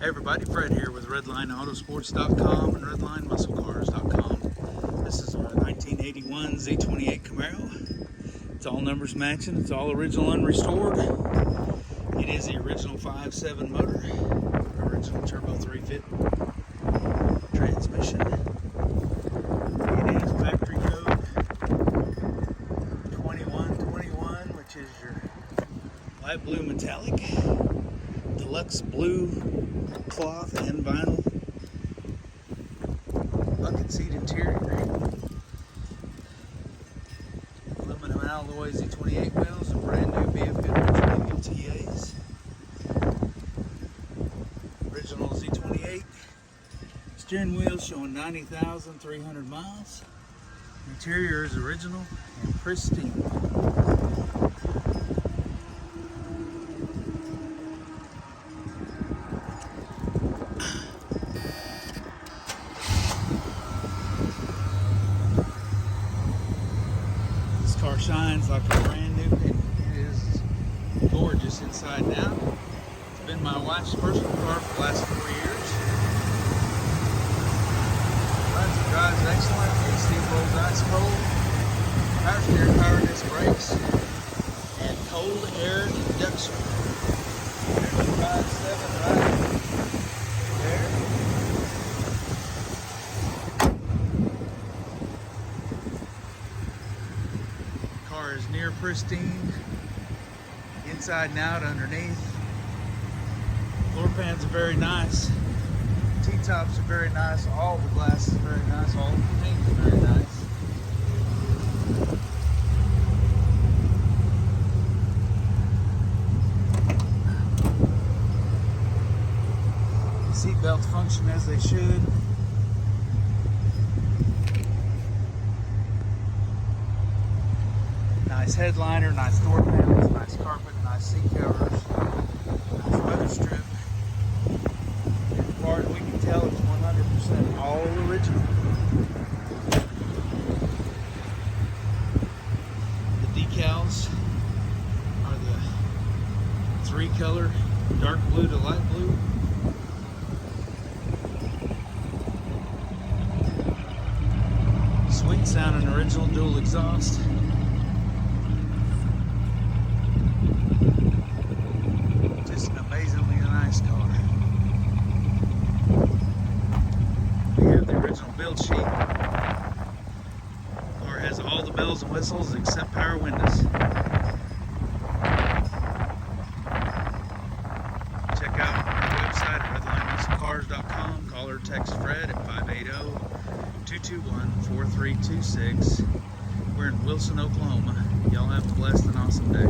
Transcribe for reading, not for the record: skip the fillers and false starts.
Hey everybody, Fred here with RedlineAutosports.com and RedlineMuscleCars.com. This is our 1981 Z28 Camaro. It's all numbers matching, it's all original unrestored. It is the original 5.7 motor, original turbo 350 transmission. It is factory code 2121, which is your light blue metallic, deluxe blue cloth and vinyl bucket seat interior, aluminum alloy Z28 wheels, and brand new PSPDB TAs. Original Z28 steering wheel showing 90,300 miles. Interior is original and pristine. This car shines like a brand new penny. It is gorgeous inside and out. It's been my wife's personal car for the last 4 years. Runs and drives excellent. AC rolls ice cold. Power steering, power disc brakes, and cold air induction. There's the 5.7 right there. Car is near pristine, inside and out, underneath. Floor pans are very nice. T-tops are very nice. All the glass is very nice. All the paint is very nice. Seat belts function as they should. Nice headliner, nice door panels, nice carpet, nice seat covers, nice weather strip. As far as we can tell, it's 100% all original. The decals are the 3-color, dark blue to light blue. Sweet sounding original dual exhaust. Just an amazingly nice car. We have the original build sheet. The car has all the bells and whistles except power windows. Check out our website at RedlineMuscleCars.com. Call or text Fred at 580-221-4326. We're in Wilson, Oklahoma. Y'all have a blessed and awesome day.